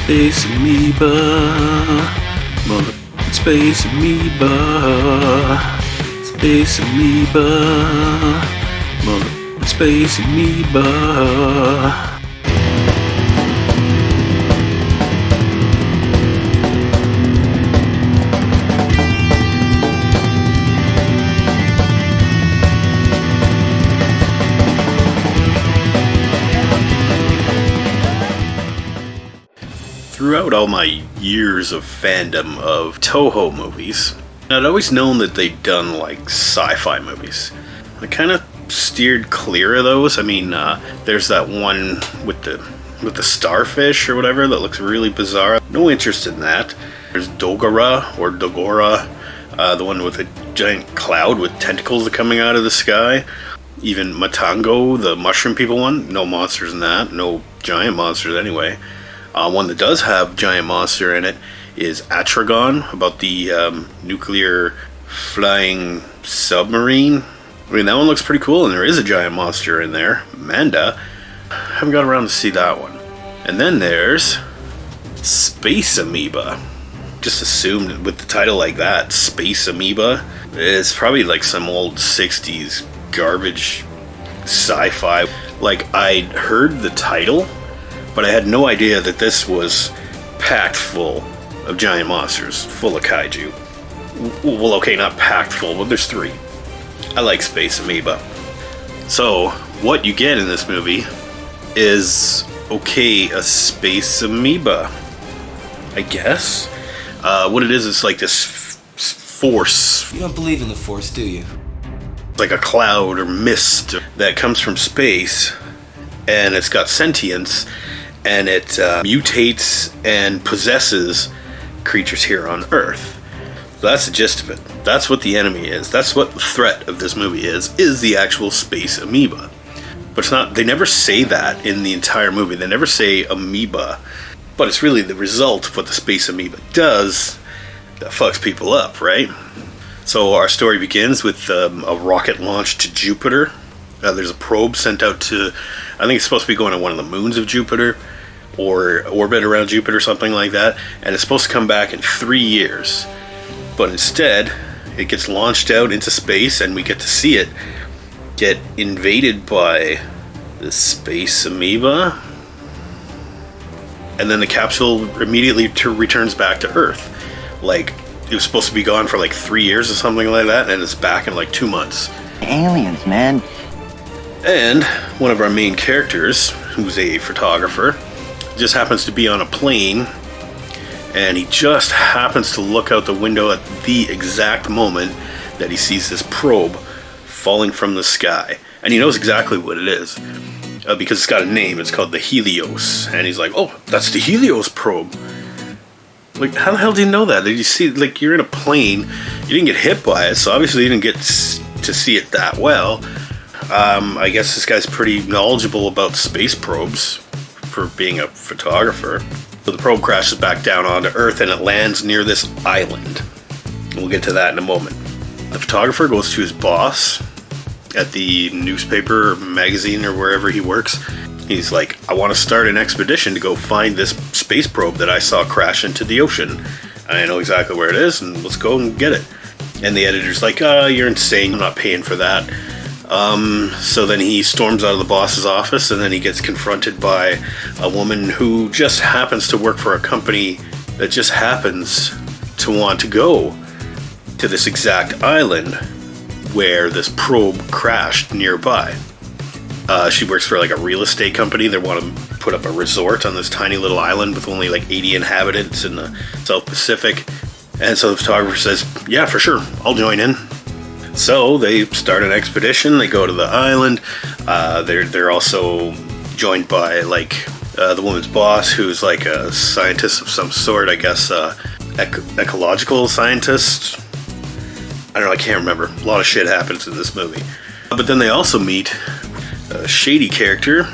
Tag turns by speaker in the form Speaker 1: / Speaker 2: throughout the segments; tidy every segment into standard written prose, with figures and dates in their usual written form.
Speaker 1: Space Amoeba. Mother Space Amoeba. Space Amoeba. Mother Space Amoeba. Throughout all my years of fandom of Toho movies, I'd always known that they'd done like sci-fi movies. I kind of steered clear of those. I mean, there's that one with the starfish or whatever that looks really bizarre. No interest in that. There's Dogora, the one with a giant cloud with tentacles coming out of the sky. Even Matango, the mushroom people one, no monsters in that. No giant monsters anyway. One that does have giant monster in it is Atragon, about the nuclear flying submarine. I mean, that one looks pretty cool, and there is a giant monster in there, Manda. Haven't got around to see that one. And then there's Space Amoeba. Just assumed with the title like that, Space Amoeba, it's probably like some old 60s garbage sci-fi. Like, I'd heard the title, but I had no idea that this was packed full of giant monsters, full of kaiju. Well, okay, not packed full, but there's 3. I like Space Amoeba. So, what you get in this movie is, okay, a Space Amoeba, I guess. What it is, it's like this force.
Speaker 2: You don't believe in the Force, do you?
Speaker 1: Like a cloud or mist that comes from space, and it's got sentience, and it mutates and possesses creatures here on Earth. So that's the gist of it. That's what the enemy is. That's what the threat of this movie is the actual Space Amoeba. But it's not, they never say that in the entire movie. They never say amoeba. But it's really the result of what the Space Amoeba does that fucks people up, right? So our story begins with a rocket launch to Jupiter. There's a probe sent out to, I think it's supposed to be going to one of the moons of Jupiter, or orbit around Jupiter, something like that, and it's supposed to come back in 3 years. But instead, it gets launched out into space, and we get to see it get invaded by the Space Amoeba, and then the capsule immediately returns back to Earth. Like, it was supposed to be gone for like 3 years or something like that, and it's back in like 2 months.
Speaker 3: Aliens, man.
Speaker 1: And one of our main characters, who's a photographer, just happens to be on a plane, and he just happens to look out the window at the exact moment that he sees this probe falling from the sky. And he knows exactly what it is, because it's got a name. It's called the Helios. And he's like, oh, that's the Helios probe. Like, how the hell do you know that? Did you see, like, you're in a plane, you didn't get hit by it, so obviously you didn't get to see it that well. I guess this guy's pretty knowledgeable about space probes for being a photographer. So the probe crashes back down onto Earth, and it lands near this island. We'll get to that in a moment. The photographer goes to his boss at the newspaper or magazine or wherever he works. He's like, I want to start an expedition to go find this space probe that I saw crash into the ocean. I know exactly where it is, and let's go and get it. And the editor's like, you're insane, I'm not paying for that. So then he storms out of the boss's office, and then he gets confronted by a woman who just happens to work for a company that just happens to want to go to this exact island where this probe crashed nearby. She works for like a real estate company. They want to put up a resort on this tiny little island with only like 80 inhabitants in the South Pacific. And so the photographer says, yeah, for sure, I'll join in. So they start an expedition. They go to the island. They're also joined by like the woman's boss, who's like a scientist of some sort, I guess, ecological scientist. I don't know, I can't remember. A lot of shit happens in this movie. But then they also meet a shady character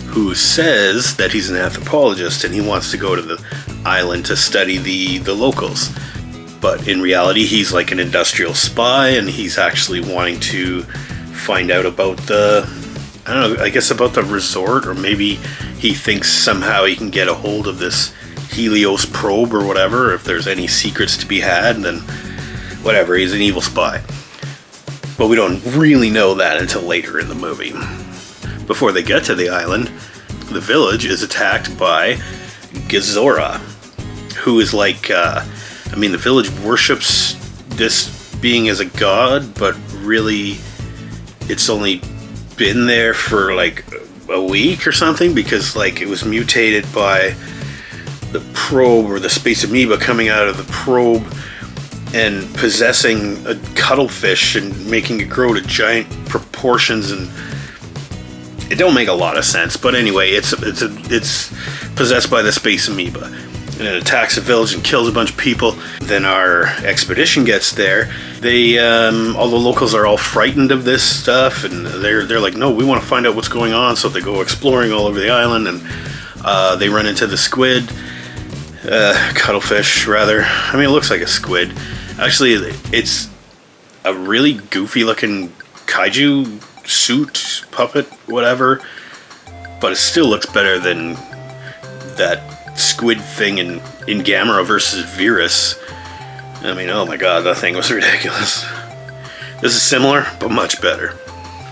Speaker 1: who says that he's an anthropologist and he wants to go to the island to study the locals. But in reality, he's like an industrial spy, and he's actually wanting to find out about I guess about the resort, or maybe he thinks somehow he can get a hold of this Helios probe or whatever, if there's any secrets to be had, then whatever, he's an evil spy. But we don't really know that until later in the movie. Before they get to the island, the village is attacked by Gazora, who is like, the village worships this being as a god, but really it's only been there for like a week or something, because like it was mutated by the probe, or the space amoeba coming out of the probe and possessing a cuttlefish and making it grow to giant proportions, and it don't make a lot of sense. But anyway, it's possessed by the space amoeba, and it attacks a village and kills a bunch of people. Then our expedition gets there. They all the locals are all frightened of this stuff, and they're like, no, we want to find out what's going on. So they go exploring all over the island, and they run into the squid, cuttlefish rather. I mean, it looks like a squid. Actually, it's a really goofy looking kaiju suit, puppet, whatever, but it still looks better than that squid thing in Gamera versus Virus. I mean, oh my god, that thing was ridiculous. This is similar, but much better.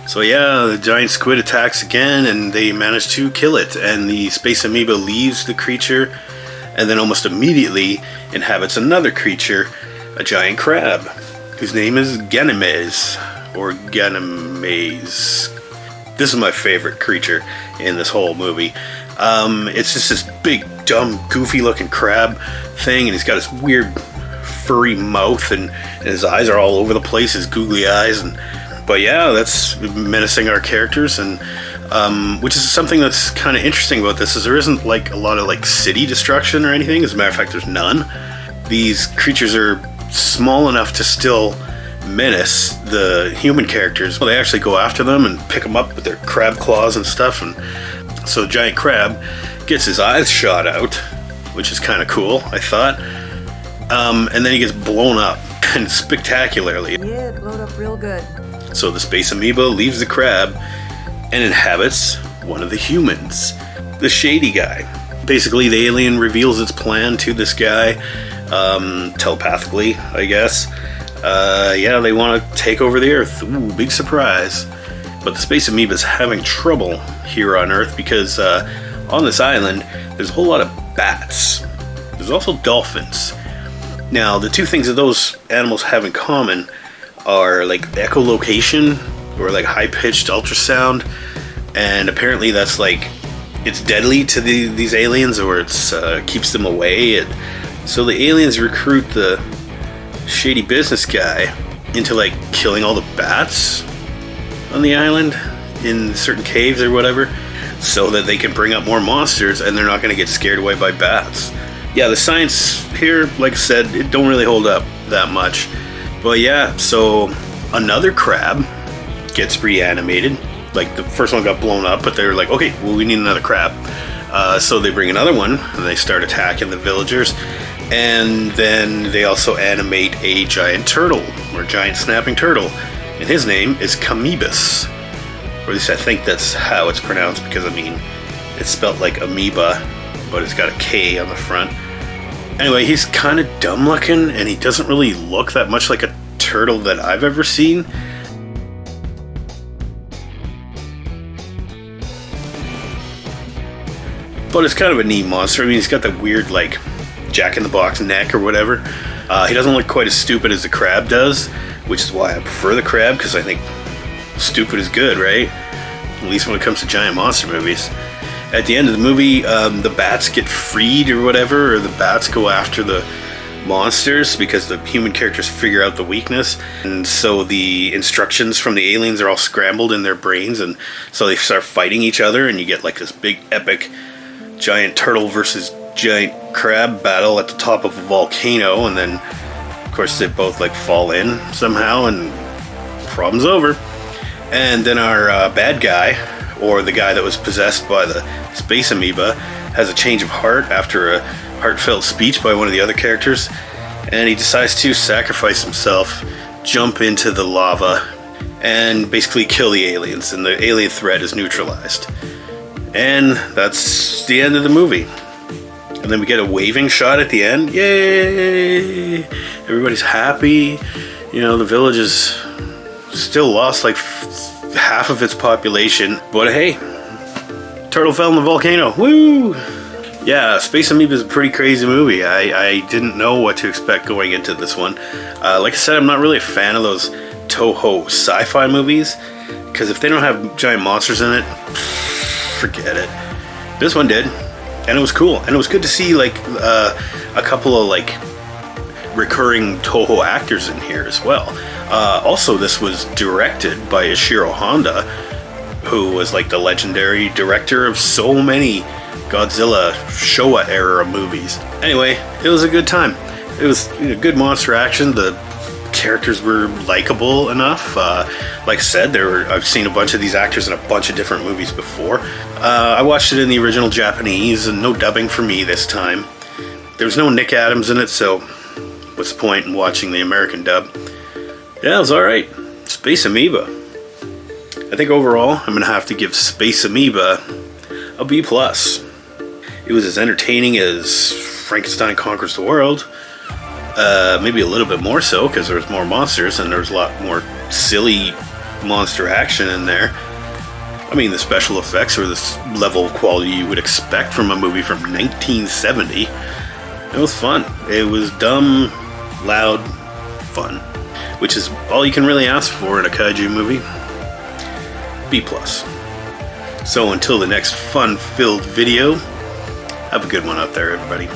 Speaker 1: So yeah, the giant squid attacks again, and they manage to kill it, and the space amoeba leaves the creature, and then almost immediately inhabits another creature, a giant crab, whose name is Ganymedes, or Ganymedes. This is my favorite creature in this whole movie. It's just this big, dumb, goofy-looking crab thing, and he's got this weird, furry mouth, and his eyes are all over the place, his googly eyes. But yeah, that's menacing our characters, and which is something that's kind of interesting about this, is there isn't like a lot of like city destruction or anything. As a matter of fact, there's none. These creatures are small enough to still menace the human characters. Well, they actually go after them and pick them up with their crab claws and stuff, and so the giant crab gets his eyes shot out, which is kind of cool, I thought. And then he gets blown up, and spectacularly.
Speaker 2: Yeah, it blowed up real good.
Speaker 1: So the space amoeba leaves the crab and inhabits one of the humans, the shady guy. Basically, the alien reveals its plan to this guy, telepathically, I guess. Yeah, they want to take over the Earth. Ooh, big surprise. But the space amoeba is having trouble here on Earth because on this island, there's a whole lot of bats. There's also dolphins. Now, the two things that those animals have in common are like echolocation, or like high-pitched ultrasound, and apparently that's like, it's deadly to these aliens, or it's keeps them away. So the aliens recruit the shady business guy into like killing all the bats on the island in certain caves or whatever, so that they can bring up more monsters and they're not going to get scared away by bats. Yeah, the science here, like I said, it don't really hold up that much. But yeah, so another crab gets reanimated. Like the first one got blown up, but they're like, okay, well, we need another crab. So they bring another one, and they start attacking the villagers. And then they also animate a giant turtle, or giant snapping turtle. And his name is Camebus. Or at least I think that's how it's pronounced, because I mean, it's spelled like amoeba, but it's got a K on the front. Anyway, he's kind of dumb looking, and he doesn't really look that much like a turtle that I've ever seen. But it's kind of a neat monster. I mean, he's got that weird, like, Jack-in-the-Box neck or whatever. He doesn't look quite as stupid as the crab does, which is why I prefer the crab, because I think stupid is good, right? At least when it comes to giant monster movies. At the end of the movie, the bats get freed or whatever, or the bats go after the monsters because the human characters figure out the weakness. And so the instructions from the aliens are all scrambled in their brains, and so they start fighting each other, and you get like this big epic giant turtle versus giant crab battle at the top of a volcano, and then of course they both like fall in somehow, and problem's over. And then our bad guy, or the guy that was possessed by the space amoeba, has a change of heart after a heartfelt speech by one of the other characters, and he decides to sacrifice himself, jump into the lava, and basically kill the aliens, and the alien threat is neutralized. And that's the end of the movie. And then we get a waving shot at the end. Yay! Everybody's happy. You know, the village is still lost like half of its population. But hey, turtle fell in the volcano. Woo! Yeah, Space Amoeba is a pretty crazy movie. I didn't know what to expect going into this one. Like I said, I'm not really a fan of those Toho sci-fi movies, because if they don't have giant monsters in it, forget it. This one did, and it was cool, and it was good to see like a couple of like recurring Toho actors in here as well. Also, this was directed by Ishiro Honda, who was like the legendary director of so many Godzilla Showa era movies. Anyway, it was a good time. It was good monster action. The characters were likable enough. Like I said, I've seen a bunch of these actors in a bunch of different movies before. I watched it in the original Japanese, and no dubbing for me this time. There was no Nick Adams in it, so what's the point in watching the American dub? Yeah, it was alright. Space Amoeba. I think overall, I'm gonna have to give Space Amoeba a B+. It was as entertaining as Frankenstein Conquers the World. Maybe a little bit more so, because there was more monsters and there was a lot more silly monster action in there. I mean, the special effects are this level of quality you would expect from a movie from 1970. It was fun. It was dumb, loud, fun, which is all you can really ask for in a kaiju movie. B+. So until the next fun-filled video, have a good one out there, everybody.